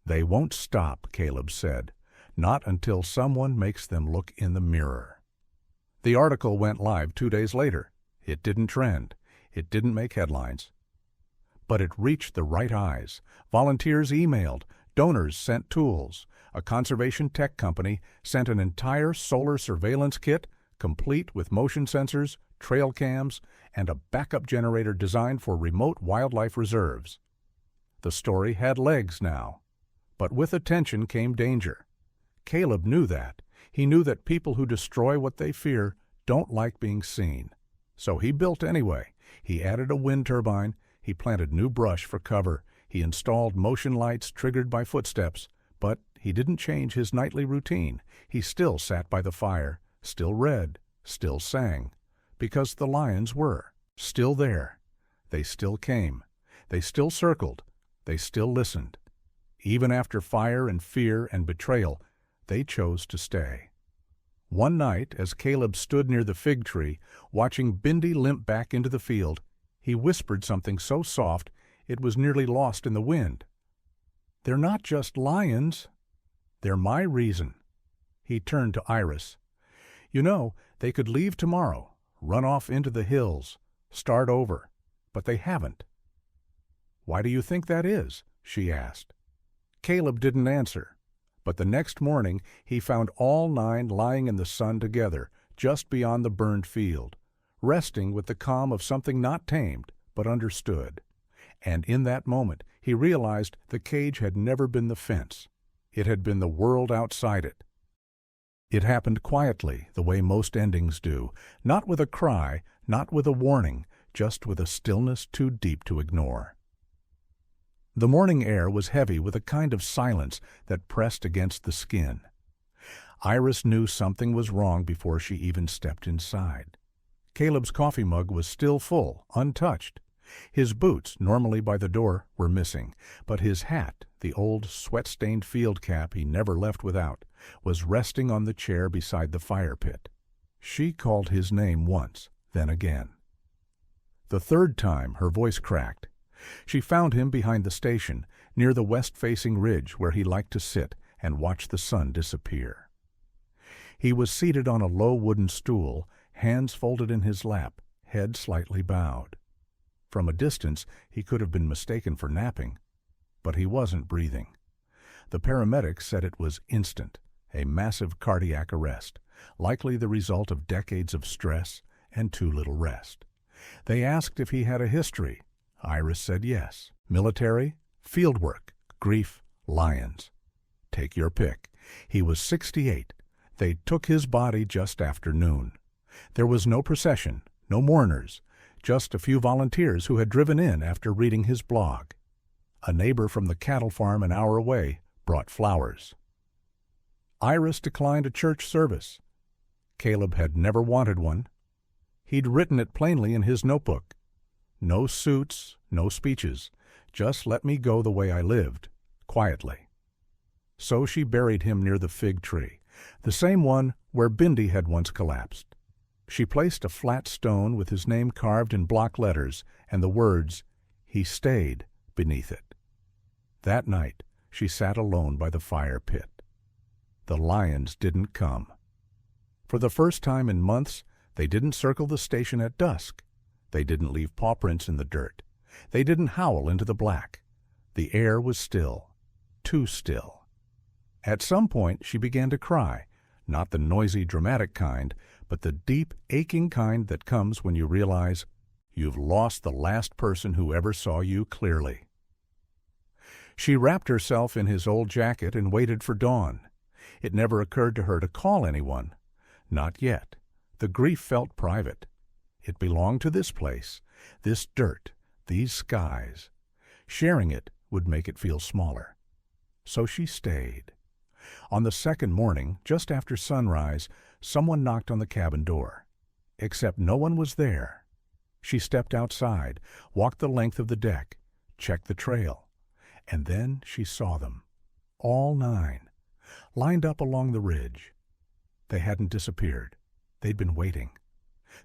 "They won't stop," Caleb said, "not until someone makes them look in the mirror." The article went live 2 days later. It didn't trend. It didn't make headlines. But it reached the right eyes. Volunteers emailed. Donors sent tools. A conservation tech company sent an entire solar surveillance kit, complete with motion sensors, trail cams, and a backup generator designed for remote wildlife reserves. The story had legs now. But with attention came danger. Caleb knew that. He knew that people who destroy what they fear don't like being seen. So he built anyway. He added a wind turbine. He planted new brush for cover. He installed motion lights triggered by footsteps. But he didn't change his nightly routine. He still sat by the fire, still read, still sang. Because the lions were still there. They still came. They still circled. They still listened. Even after fire and fear and betrayal, they chose to stay. One night, as Caleb stood near the fig tree, watching Bindi limp back into the field, he whispered something so soft it was nearly lost in the wind. "They're not just lions. They're my reason." He turned to Iris. "You know, they could leave tomorrow, run off into the hills, start over, but they haven't." "Why do you think that is?" she asked. Caleb didn't answer, but the next morning he found all 9 lying in the sun together, just beyond the burned field, resting with the calm of something not tamed, but understood. And in that moment he realized the cage had never been the fence. It had been the world outside it. It happened quietly, the way most endings do, not with a cry, not with a warning, just with a stillness too deep to ignore. The morning air was heavy with a kind of silence that pressed against the skin. Iris knew something was wrong before she even stepped inside. Caleb's coffee mug was still full, untouched. His boots, normally by the door, were missing, but his hat, the old sweat-stained field cap he never left without, was resting on the chair beside the fire pit. She called his name once, then again. The third time her voice cracked. She found him behind the station, near the west-facing ridge where he liked to sit and watch the sun disappear. He was seated on a low wooden stool, hands folded in his lap, head slightly bowed. From a distance he could have been mistaken for napping, but he wasn't breathing. The paramedics said it was instant, a massive cardiac arrest, likely the result of decades of stress and too little rest. They asked if he had a history. Iris said yes. Military, fieldwork, grief, lions. Take your pick. He was 68. They took his body just after noon. There was no procession, no mourners, just a few volunteers who had driven in after reading his blog. A neighbor from the cattle farm an hour away brought flowers. Iris declined a church service. Caleb had never wanted one. He'd written it plainly in his notebook. No suits, no speeches. Just let me go the way I lived, quietly. So she buried him near the fig tree, the same one where Bindi had once collapsed. She placed a flat stone with his name carved in block letters and the words, "He stayed," beneath it. That night she sat alone by the fire pit. The lions didn't come. For the first time in months, they didn't circle the station at dusk. They didn't leave paw prints in the dirt. They didn't howl into the black. The air was still, too still. At some point she began to cry, not the noisy, dramatic kind, but the deep, aching kind that comes when you realize you've lost the last person who ever saw you clearly. She wrapped herself in his old jacket and waited for dawn. It never occurred to her to call anyone. Not yet. The grief felt private. It belonged to this place, this dirt, these skies. Sharing it would make it feel smaller. So she stayed. On the second morning, just after sunrise, someone knocked on the cabin door. Except no one was there. She stepped outside, walked the length of the deck, checked the trail, and then she saw them, all 9, lined up along the ridge. They hadn't disappeared. They'd been waiting.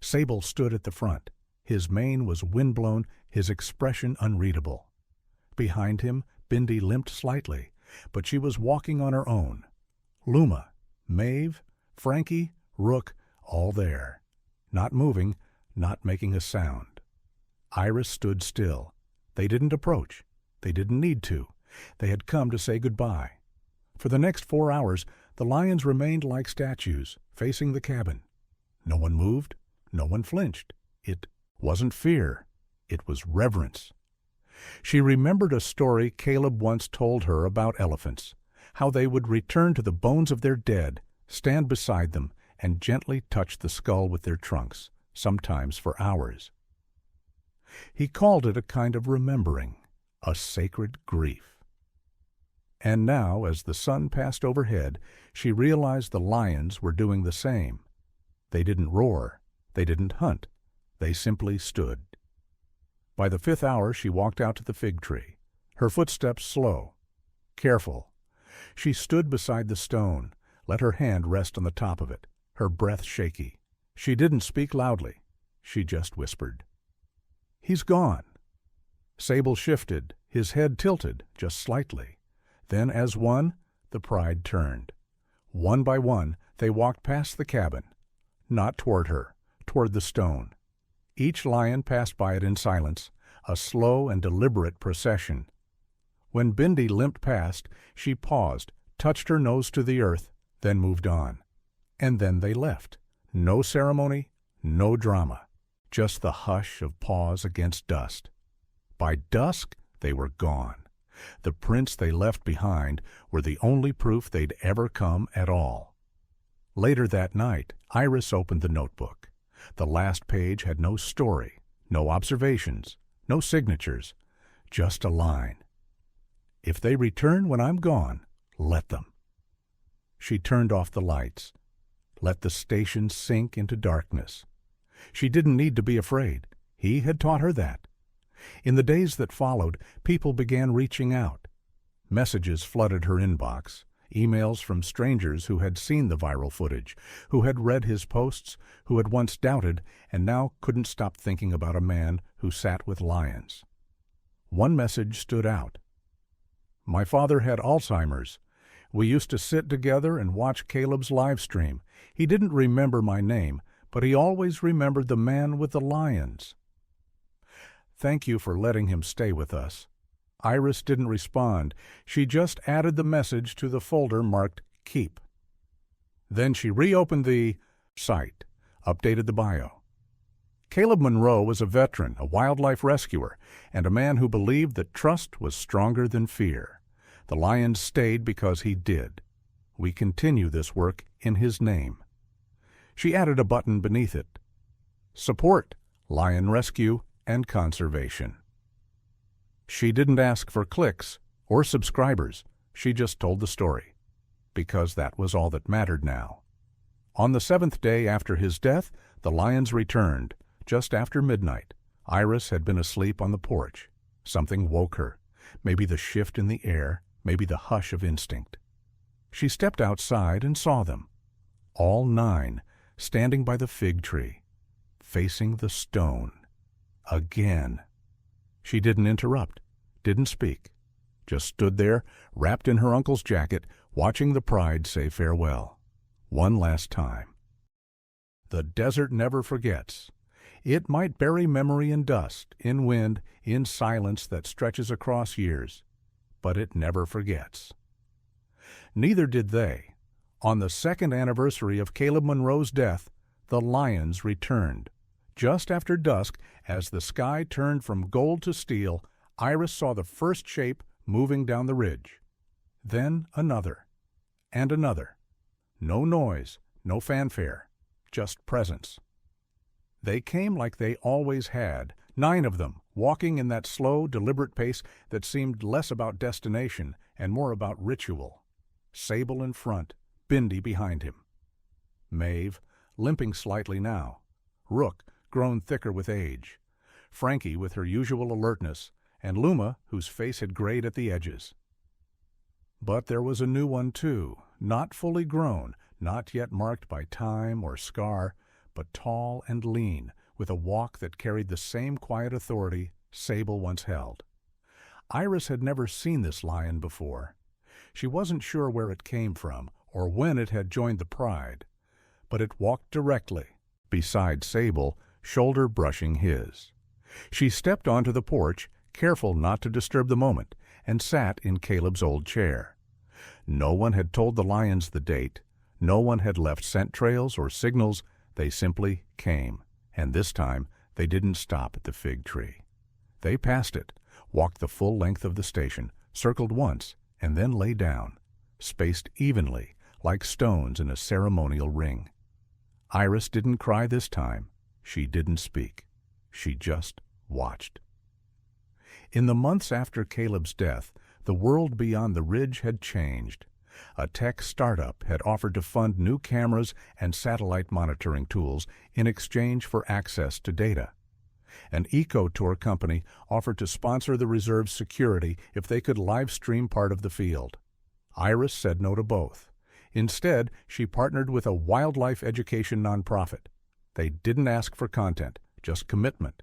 Sable stood at the front. His mane was windblown, his expression unreadable. Behind him, Bindi limped slightly, but she was walking on her own. Luma, Maeve, Frankie, Rook, all there. Not moving, not making a sound. Iris stood still. They didn't approach. They didn't need to. They had come to say goodbye. For the next 4 hours, the lions remained like statues, facing the cabin. No one moved. No one flinched. It wasn't fear. It was reverence. She remembered a story Caleb once told her about elephants, how they would return to the bones of their dead, stand beside them, and gently touch the skull with their trunks, sometimes for hours. He called it a kind of remembering, a sacred grief. And now, as the sun passed overhead, she realized the lions were doing the same. They didn't roar. They didn't hunt. They simply stood. By the 5th hour she walked out to the fig tree, her footsteps slow, careful. She stood beside the stone, let her hand rest on the top of it, her breath shaky. She didn't speak loudly. She just whispered, "He's gone." Sable shifted, his head tilted, just slightly. Then, as one, the pride turned. One by one, they walked past the cabin, not toward her, toward the stone. Each lion passed by it in silence, a slow and deliberate procession. When Bindi limped past, she paused, touched her nose to the earth, then moved on. And then they left. No ceremony, no drama, just the hush of paws against dust. By dusk, they were gone. The prints they left behind were the only proof they'd ever come at all. Later that night, Iris opened the notebook. The last page had no story, no observations, no signatures, just a line. "If they return when I'm gone, let them." She turned off the lights, let the station sink into darkness. She didn't need to be afraid. He had taught her that. In the days that followed, people began reaching out. Messages flooded her inbox. Emails from strangers who had seen the viral footage, who had read his posts, who had once doubted and now couldn't stop thinking about a man who sat with lions. One message stood out. "My father had Alzheimer's. We used to sit together and watch Caleb's live stream. He didn't remember my name, but he always remembered the man with the lions. Thank you for letting him stay with us." Iris didn't respond. She just added the message to the folder marked Keep. Then she reopened the site, updated the bio. Caleb Monroe was a veteran, a wildlife rescuer, and a man who believed that trust was stronger than fear. The lions stayed because he did. We continue this work in his name. She added a button beneath it. Support lion rescue and conservation. She didn't ask for clicks or subscribers. She just told the story, because that was all that mattered now. On the 7th day after his death, the lions returned, just after midnight. Iris had been asleep on the porch. Something woke her, maybe the shift in the air, maybe the hush of instinct. She stepped outside and saw them, all 9, standing by the fig tree, facing the stone. Again. She didn't interrupt, didn't speak, just stood there, wrapped in her uncle's jacket, watching the pride say farewell. One last time. The desert never forgets. It might bury memory in dust, in wind, in silence that stretches across years, but it never forgets. Neither did they. On the 2nd anniversary of Caleb Monroe's death, the lions returned. Just after dusk, as the sky turned from gold to steel, Iris saw the first shape moving down the ridge. Then another, and another. No noise, no fanfare, just presence. They came like they always had, 9 of them, walking in that slow, deliberate pace that seemed less about destination and more about ritual. Sable in front, Bindi behind him. Maeve, limping slightly now. Rook, grown thicker with age. Frankie with her usual alertness, and Luma, whose face had grayed at the edges. But there was a new one, too, not fully grown, not yet marked by time or scar, but tall and lean, with a walk that carried the same quiet authority Sable once held. Iris had never seen this lion before. She wasn't sure where it came from or when it had joined the pride, but it walked directly, beside Sable, shoulder brushing his. She stepped onto the porch, careful not to disturb the moment, and sat in Caleb's old chair. No one had told the lions the date. No one had left scent trails or signals. They simply came, and this time they didn't stop at the fig tree. They passed it, walked the full length of the station, circled once, and then lay down, spaced evenly, like stones in a ceremonial ring. Iris didn't cry this time. She didn't speak. She just watched. In the months after Caleb's death, the world beyond the ridge had changed. A tech startup had offered to fund new cameras and satellite monitoring tools in exchange for access to data. An eco-tour company offered to sponsor the reserve's security if they could live stream part of the field. Iris said no to both. Instead, she partnered with a wildlife education nonprofit. They didn't ask for content, just commitment.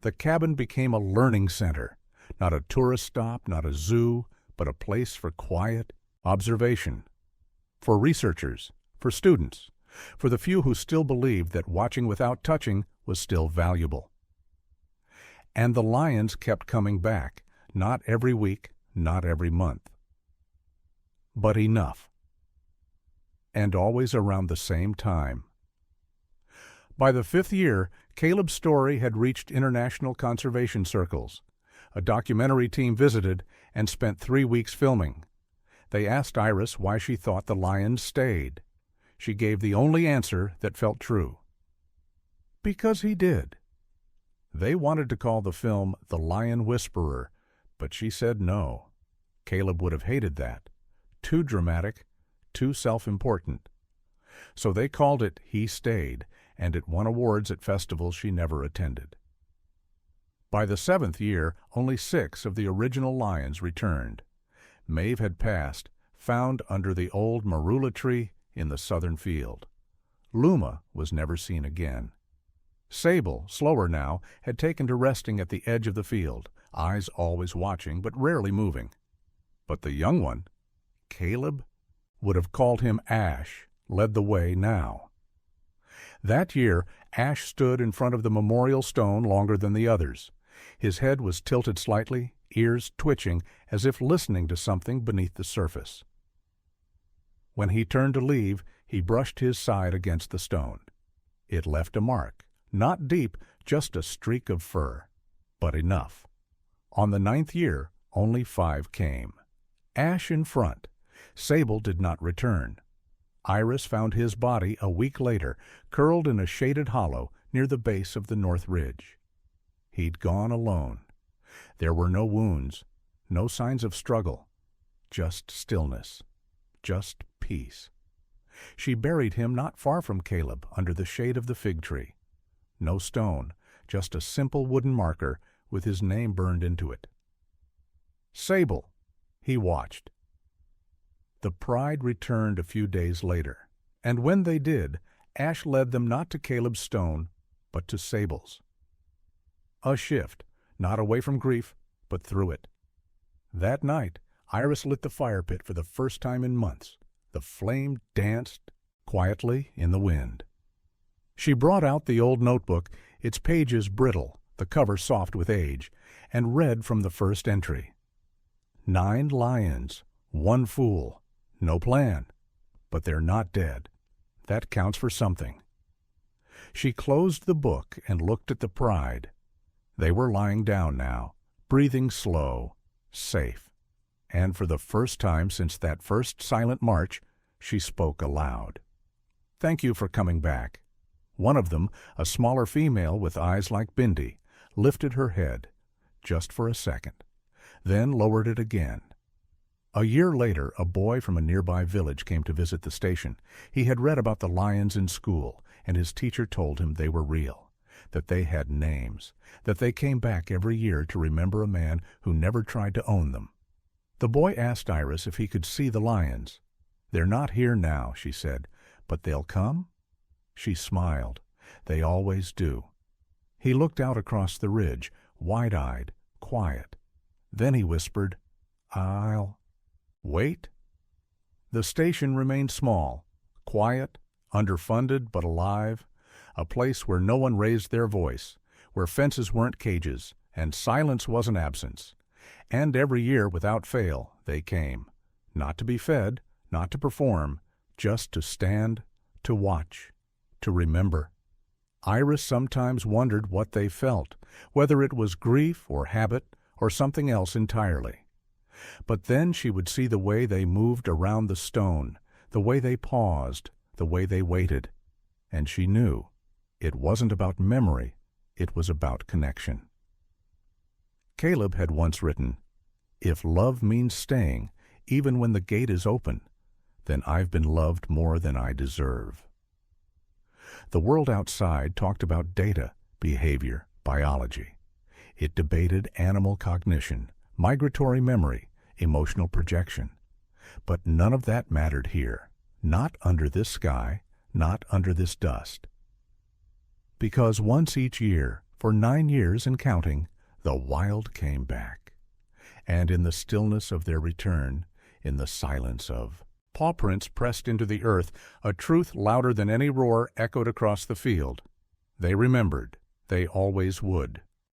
The cabin became a learning center, not a tourist stop, not a zoo, but a place for quiet observation. For researchers, for students, for the few who still believed that watching without touching was still valuable. And the lions kept coming back, not every week, not every month. But enough. And always around the same time. By the 5th year, Caleb's story had reached international conservation circles. A documentary team visited and spent 3 weeks filming. They asked Iris why she thought the lions stayed. She gave the only answer that felt true. Because he did. They wanted to call the film The Lion Whisperer, but she said no. Caleb would have hated that. Too dramatic, too self-important. So they called it He Stayed, and it won awards at festivals she never attended. By the 7th year, only 6 of the original lions returned. Maeve had passed, found under the old marula tree in the southern field. Luma was never seen again. Sable, slower now, had taken to resting at the edge of the field, eyes always watching but rarely moving. But the young one, Caleb, would have called him Ash, led the way now. That year, Ash stood in front of the memorial stone longer than the others. His head was tilted slightly, ears twitching, as if listening to something beneath the surface. When he turned to leave, he brushed his side against the stone. It left a mark, not deep, just a streak of fur, but enough. On the 9th year, only 5 came. Ash in front. Sable did not return. Iris found his body a week later, curled in a shaded hollow near the base of the North Ridge. He'd gone alone. There were no wounds, no signs of struggle, just stillness, just peace. She buried him not far from Caleb, under the shade of the fig tree. No stone, just a simple wooden marker with his name burned into it. Sable, he watched. The pride returned a few days later, and when they did, Ash led them not to Caleb's stone, but to Sable's. A shift, not away from grief, but through it. That night, Iris lit the fire pit for the first time in months. The flame danced quietly in the wind. She brought out the old notebook, its pages brittle, the cover soft with age, and read from the first entry. 9 lions, 1 fool, no plan, but they're not dead. That counts for something. She closed the book and looked at the pride. They were lying down now, breathing slow, safe. And for the first time since that first silent march, she spoke aloud. "Thank you for coming back." One of them, a smaller female with eyes like Bindi, lifted her head, just for a second, then lowered it again. A year later, a boy from a nearby village came to visit the station. He had read about the lions in school, and his teacher told him they were real, that they had names, that they came back every year to remember a man who never tried to own them. The boy asked Iris if he could see the lions. "They're not here now," she said, "but they'll come?" She smiled. "They always do." He looked out across the ridge, wide-eyed, quiet. Then he whispered, "I'll wait." The station remained small, quiet, underfunded but alive, a place where no one raised their voice, where fences weren't cages, and silence wasn't absence. And every year, without fail, they came, not to be fed, not to perform, just to stand, to watch, to remember. Iris sometimes wondered what they felt, whether it was grief or habit or something else entirely. But then she would see the way they moved around the stone, the way they paused, the way they waited, and she knew it wasn't about memory, it was about connection. Caleb had once written, "If love means staying, even when the gate is open, then I've been loved more than I deserve." The world outside talked about data, behavior, biology. It debated animal cognition, migratory memory, emotional projection. But none of that mattered here, not under this sky, not under this dust. Because once each year, for 9 years and counting, the wild came back. And in the stillness of their return, in the silence of paw prints pressed into the earth, a truth louder than any roar echoed across the field. They remembered. They always would.